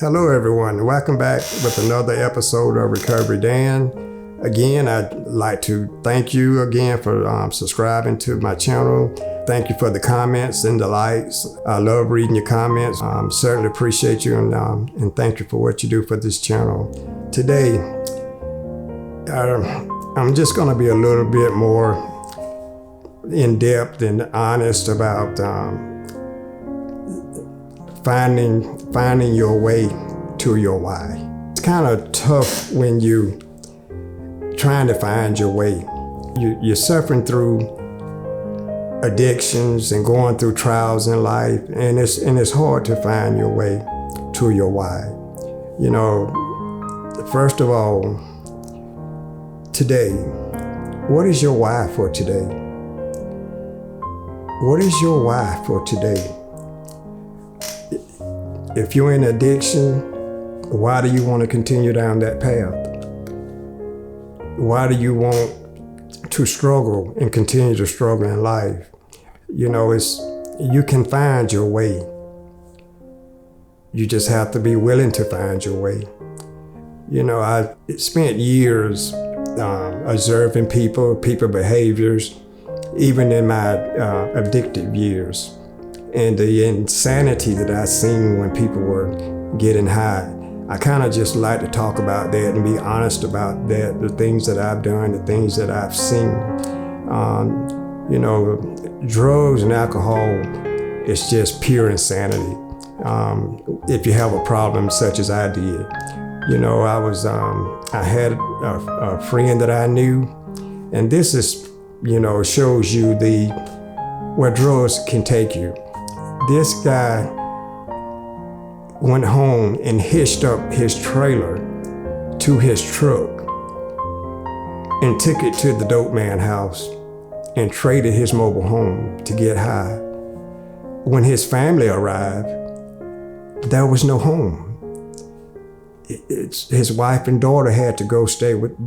Hello everyone, welcome back with another episode of Recovery Dan. Again, I'd like to thank you again for subscribing to my channel. Thank you for the comments and the likes. I love reading your comments. Certainly appreciate you and thank you for what you do for this channel. Today, I'm just going to be a little bit more in depth and honest about finding your way to your why. It's kind of tough when you trying to find your way. You're suffering through addictions and going through trials in life, and it's hard to find your way to your why. You know, first of all, today, what is your why for today? What is your why for today? If you're in addiction, why do you want to continue down that path? Why do you want to struggle and continue to struggle in life? You know, you can find your way. You just have to be willing to find your way. You know, I spent years observing people behaviors, even in my addictive years. And the insanity that I seen when people were getting high. I kind of just like to talk about that and be honest about that, the things that I've done, the things that I've seen. You know, drugs and alcohol is just pure insanity. If you have a problem such as I did. You know, I had a friend that I knew, and this is, you know, shows you where drugs can take you. This guy went home and hitched up his trailer to his truck and took it to the dope man house and traded his mobile home to get high. When his family arrived, there was no home. His wife and daughter had to go stay with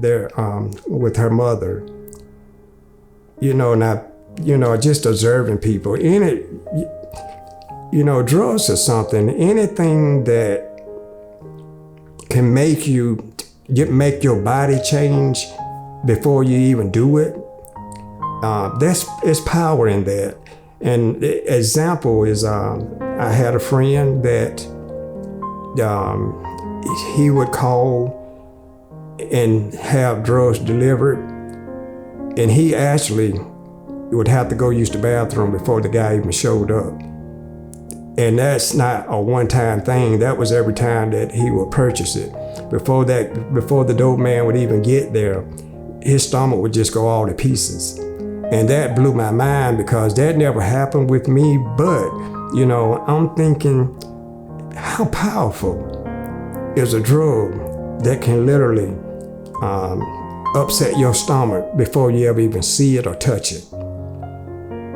her mother. You know, and just observing people in it. You know, drugs are something, anything that can make your body change before you even do it, there's power in that. And the example is, I had a friend that he would call and have drugs delivered, and he actually would have to go use the bathroom before the guy even showed up. And that's not a one-time thing. That was every time that he would purchase it. Before the dope man would even get there, his stomach would just go all to pieces. And that blew my mind because that never happened with me. But, you know, I'm thinking, how powerful is a drug that can literally upset your stomach before you ever even see it or touch it?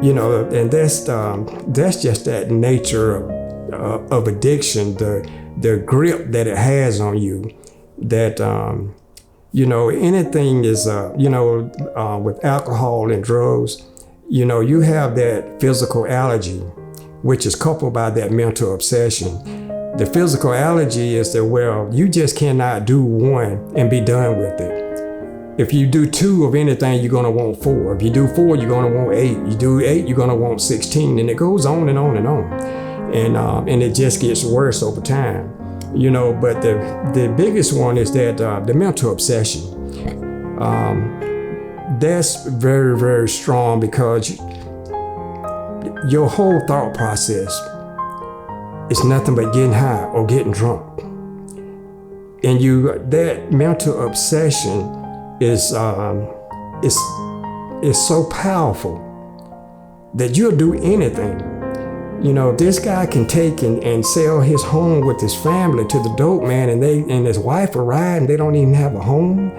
You know, and that's just that nature of addiction, the grip that it has on you. That you know, anything is with alcohol and drugs, you know, you have that physical allergy, which is coupled by that mental obsession. The physical allergy is that, well, you just cannot do one and be done with it. If you do 2 of anything, you're gonna want 4. If you do 4, you're gonna want 8. You do 8, you're gonna want 16, and it goes on and on and on. And it just gets worse over time. You know, but the biggest one is that the mental obsession. That's very, very strong because your whole thought process is nothing but getting high or getting drunk. And that mental obsession is so powerful that you'll do anything. You know, this guy can take and sell his home with his family to the dope man, and his wife arrive and they don't even have a home.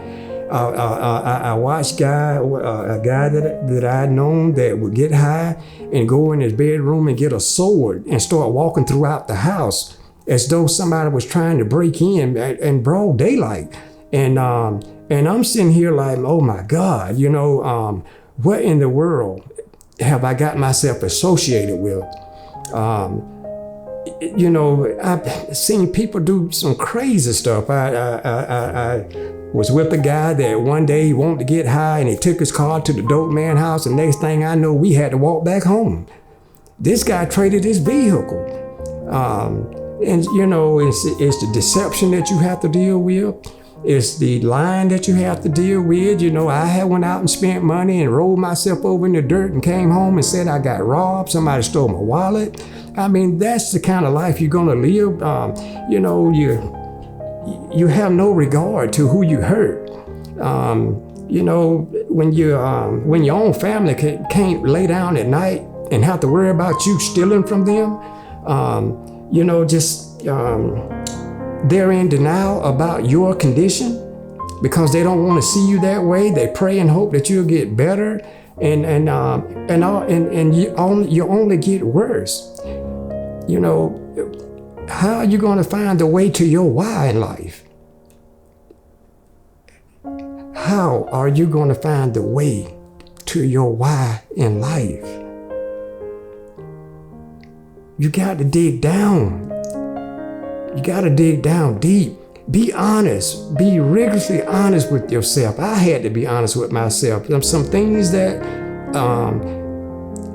I watched a guy that I had known that would get high and go in his bedroom and get a sword and start walking throughout the house as though somebody was trying to break in broad daylight. And I'm sitting here like, oh my God, you know, what in the world have I got myself associated with? you know, I've seen people do some crazy stuff. I was with a guy that one day he wanted to get high and he took his car to the dope man house, and next thing I know, we had to walk back home. This guy traded his vehicle. And you know, it's the deception that you have to deal with. It's the lying that you have to deal with. You know, I had went out and spent money and rolled myself over in the dirt and came home and said I got robbed, somebody stole my wallet. I mean, that's the kind of life you're gonna live. You know, you have no regard to who you hurt. You know, when your own family can't lay down at night and have to worry about you stealing from them, you know, just they're in denial about your condition because they don't want to see you that way. They pray and hope that you'll get better, and you only get worse. You know, how are you going to find the way to your why in life? How are you going to find the way to your why in life? You got to dig down. You got to dig down deep. Be honest. Be rigorously honest with yourself. I had to be honest with myself. Some things that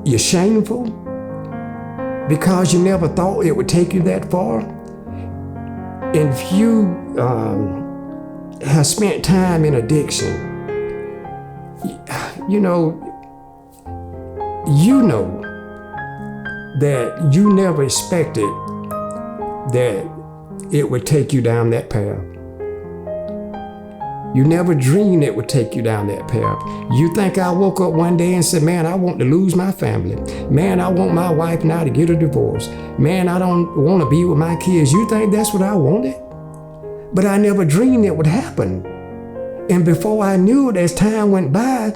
you're shameful because you never thought it would take you that far. And if you have spent time in addiction, you know that you never expected that it would take you down that path. You never dreamed it would take you down that path. You think I woke up one day and said, man, I want to lose my family. Man, I want my wife now to get a divorce. Man, I don't want to be with my kids. You think that's what I wanted? But I never dreamed it would happen. And before I knew it, as time went by,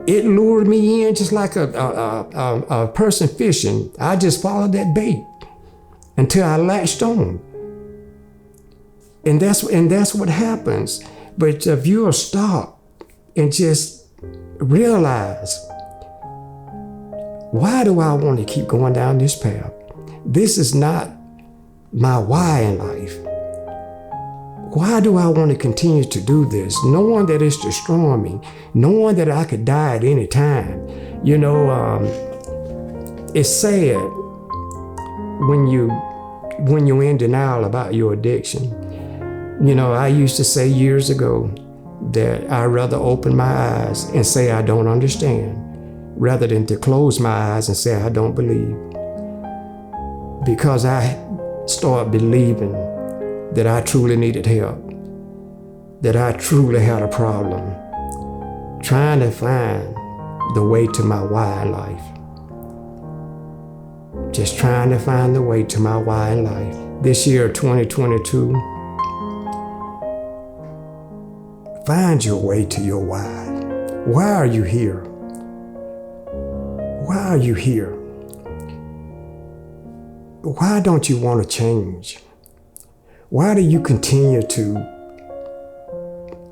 it lured me in just like a person fishing. I just followed that bait until I latched on. And that's what happens. But if you'll stop and just realize, why do I want to keep going down this path? This is not my why in life. Why do I want to continue to do this? Knowing that it's destroying me, knowing that I could die at any time. You know, it's sad when you're in denial about your addiction. You know, I used to say years ago that I'd rather open my eyes and say I don't understand rather than to close my eyes and say I don't believe. Because I started believing that I truly needed help, that I truly had a problem, trying to find the way to my why in life. Just trying to find the way to my why in life. This year, 2022, find your way to your why. Why are you here? Why are you here? Why don't you want to change? Why do you continue to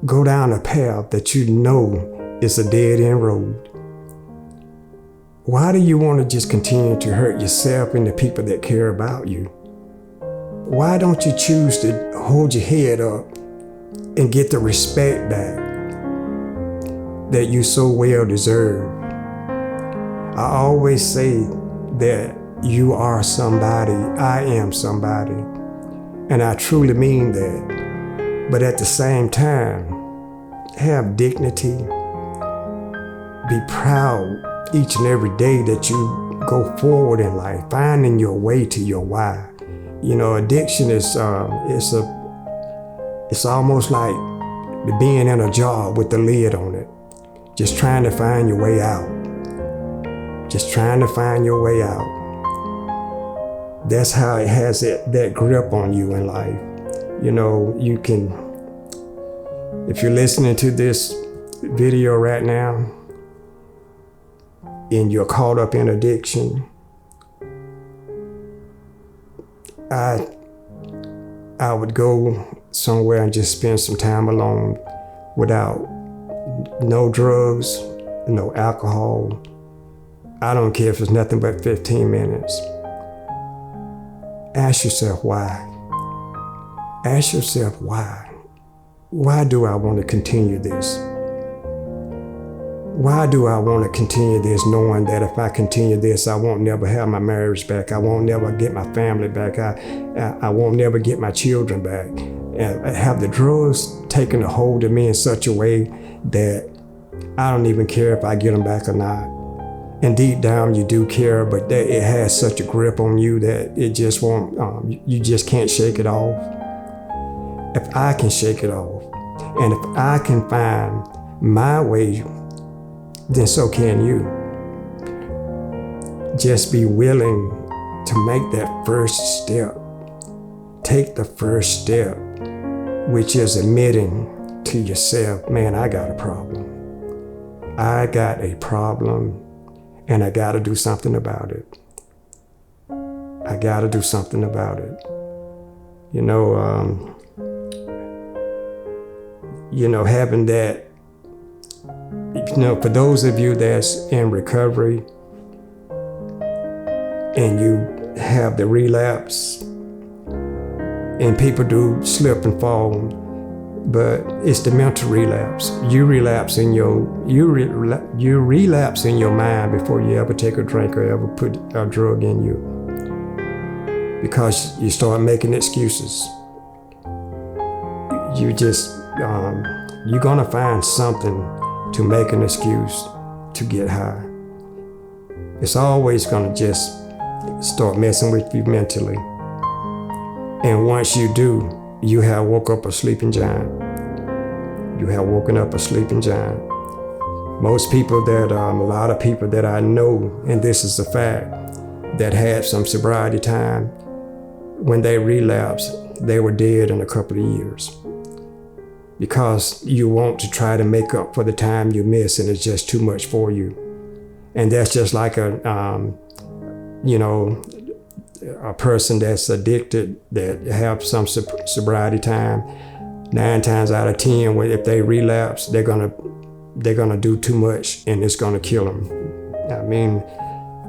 go down a path that you know is a dead-end road? Why do you want to just continue to hurt yourself and the people that care about you? Why don't you choose to hold your head up and get the respect back that you so well deserve? I always say that you are somebody, I am somebody. And I truly mean that. But at the same time, have dignity. Be proud each and every day that you go forward in life, finding your way to your why. You know, addiction is it's almost like being in a jar with the lid on it, just trying to find your way out. Just trying to find your way out. That's how it has that grip on you in life. You know, you can, if you're listening to this video right now and you're caught up in addiction, I would go somewhere and just spend some time alone without no drugs, no alcohol. I don't care if it's nothing but 15 minutes. ask yourself why. Ask yourself why. Why do I want to continue this? Why do I want to continue this knowing that if I continue this, I won't never have my marriage back. I won't never get my family back. I won't never get my children back. And have the drugs taken a hold of me in such a way that I don't even care if I get them back or not. And deep down you do care, but it has such a grip on you that it just won't, you just can't shake it off. If I can shake it off, and if I can find my way, then so can you. Just be willing to make that first step. Take the first step, which is admitting to yourself, man, I got a problem. I got a problem, and I got to do something about it. I got to do something about it. Having that, for those of you that's in recovery and you have the relapse, and people do slip and fall, but it's the mental relapse. You relapse in your mind before you ever take a drink or ever put a drug in you, because you start making excuses. You're gonna find something to make an excuse to get high. It's always gonna just start messing with you mentally. And once you do, you have woke up a sleeping giant. You have woken up a sleeping giant. Most people a lot of people that I know, and this is a fact, that had some sobriety time, when they relapsed, they were dead in a couple of years. Because you want to try to make up for the time you miss, and it's just too much for you. And that's just like a person that's addicted that have some sobriety time. 9 times out of 10, if they relapse, they're gonna do too much, and it's gonna kill them.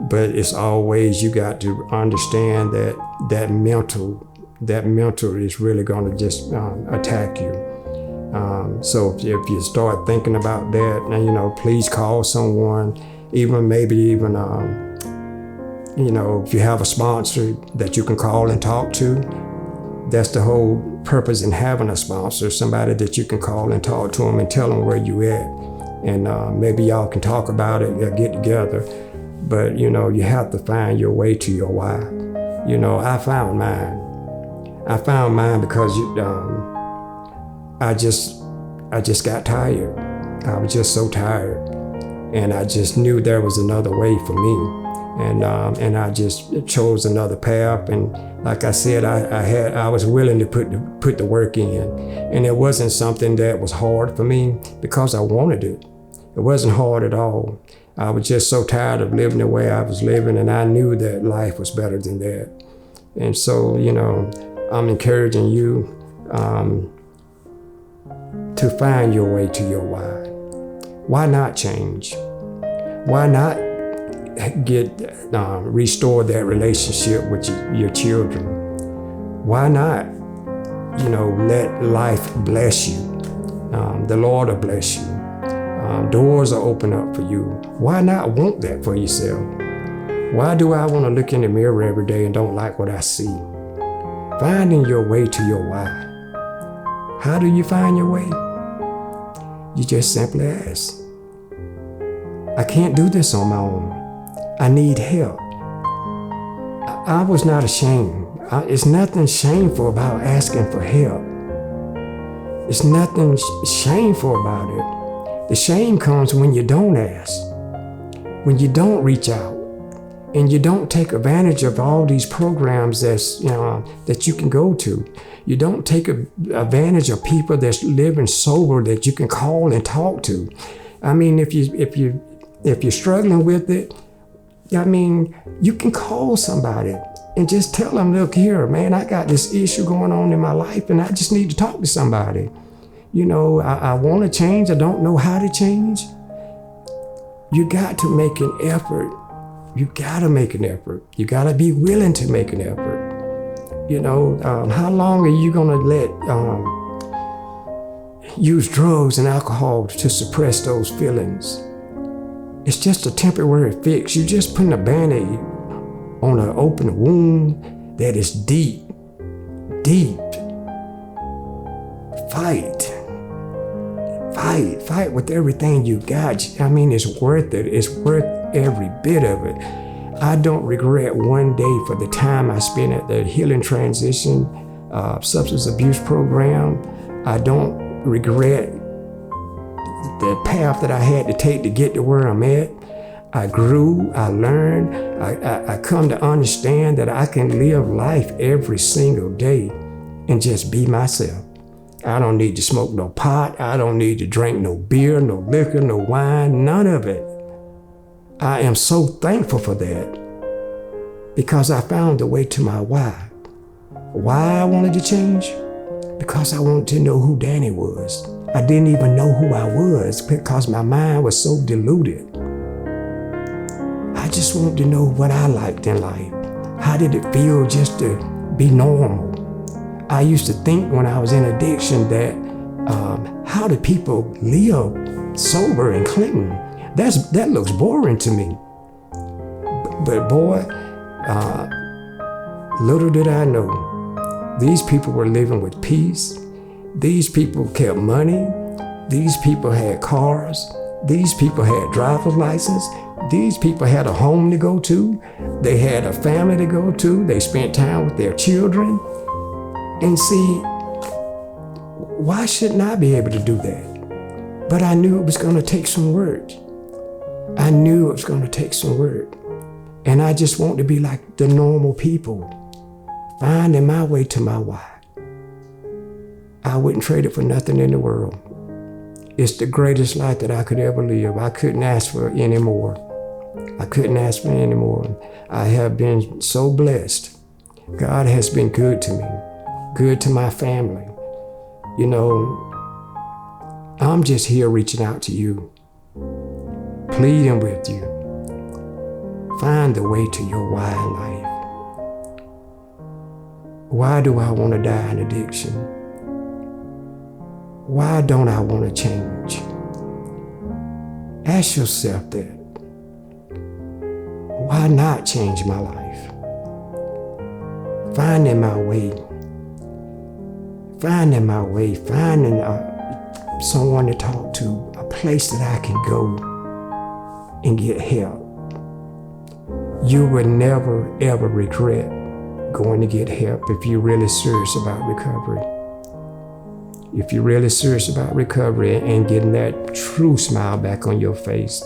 But it's always, you got to understand that mental is really gonna just attack you. So if you start thinking about that, please call someone, if you have a sponsor that you can call and talk to. That's the whole purpose in having a sponsor, somebody that you can call and talk to them and tell them where you at. And maybe y'all can talk about it or get together. But, you have to find your way to your why. I found mine. I found mine because I just got tired. I was just so tired, and I just knew there was another way for me, and I just chose another path. And like I said, I was willing to put the work in, and it wasn't something that was hard for me because I wanted it. It wasn't hard at all. I was just so tired of living the way I was living, and I knew that life was better than that. And so, I'm encouraging you to find your way to your why. Why not change? Why not restore that relationship with your children? Why not, let life bless you? The Lord will bless you. Doors are open up for you. Why not want that for yourself? Why do I want to look in the mirror every day and don't like what I see? Finding your way to your why. How do you find your way? You just simply ask. I can't do this on my own. I need help. I was not ashamed. It's nothing shameful about asking for help. It's nothing shameful about it. The shame comes when you don't ask, when you don't reach out, and you don't take advantage of all these programs that you can go to. You don't take advantage of people that's living sober that you can call and talk to. If you're struggling with it, you can call somebody and just tell them, look here, man, I got this issue going on in my life, and I just need to talk to somebody. I want to change. I don't know how to change. You got to make an effort. You got to make an effort. You got to be willing to make an effort. How long are you gonna let use drugs and alcohol to suppress those feelings? It's just a temporary fix. You're just putting a Band-Aid on an open wound that is deep, deep. Fight with everything you got. I mean, it's worth it. It's worth every bit of it. I don't regret one day for the time I spent at the Healing Transition Substance Abuse Program. I don't regret the path that I had to take to get to where I'm at. I grew, I learned, I come to understand that I can live life every single day and just be myself. I don't need to smoke no pot. I don't need to drink no beer, no liquor, no wine, none of it. I am so thankful for that because I found the way to my why. Why I wanted to change? Because I wanted to know who Danny was. I didn't even know who I was because my mind was so diluted. I just wanted to know what I liked in life. How did it feel just to be normal? I used to think when I was in addiction that how do people live sober and clean? That looks boring to me. But boy, little did I know, these people were living with peace. These people kept money. These people had cars. These people had driver's license. These people had a home to go to. They had a family to go to. They spent time with their children. And see, why shouldn't I be able to do that? But I knew it was going to take some work. I knew it was going to take some work. And I just want to be like the normal people, finding my way to my why. I wouldn't trade it for nothing in the world. It's the greatest life that I could ever live. I couldn't ask for any more. I couldn't ask for any more. I have been so blessed. God has been good to me. Good to my family. I'm just here reaching out to you, pleading with you. Find the way to your why in life. Why do I want to die in addiction? Why don't I want to change? Ask yourself that. Why not change my life? Finding my way. Finding someone to talk to, a place that I can go and get help. You will never, ever regret going to get help if you're really serious about recovery. If you're really serious about recovery and getting that true smile back on your face,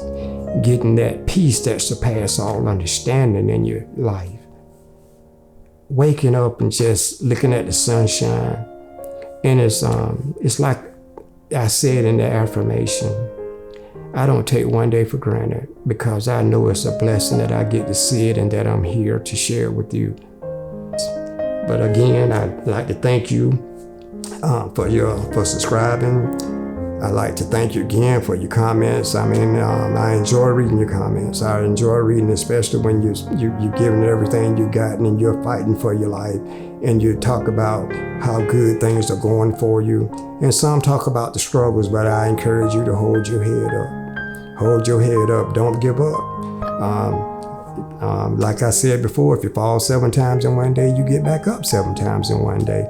getting that peace that surpasses all understanding in your life, waking up and just looking at the sunshine. And it's like I said in the affirmation, I don't take one day for granted because I know it's a blessing that I get to see it and that I'm here to share it with you. But again, I'd like to thank you for subscribing. I'd like to thank you again for your comments. I mean, I enjoy reading your comments. I enjoy reading, especially when you're giving everything you got and you're fighting for your life. And you talk about how good things are going for you. And some talk about the struggles, but I encourage you to hold your head up. Hold your head up. Don't give up. Like I said before, if you fall 7 times in one day, you get back up 7 times in one day.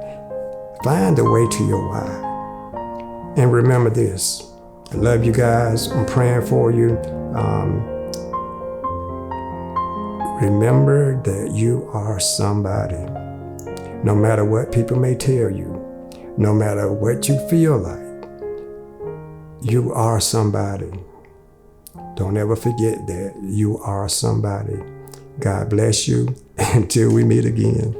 Find the way to your why. And remember this. I love you guys. I'm praying for you. Remember that you are somebody. No matter what people may tell you, no matter what you feel like, you are somebody. Don't ever forget that you are somebody. God bless you until we meet again.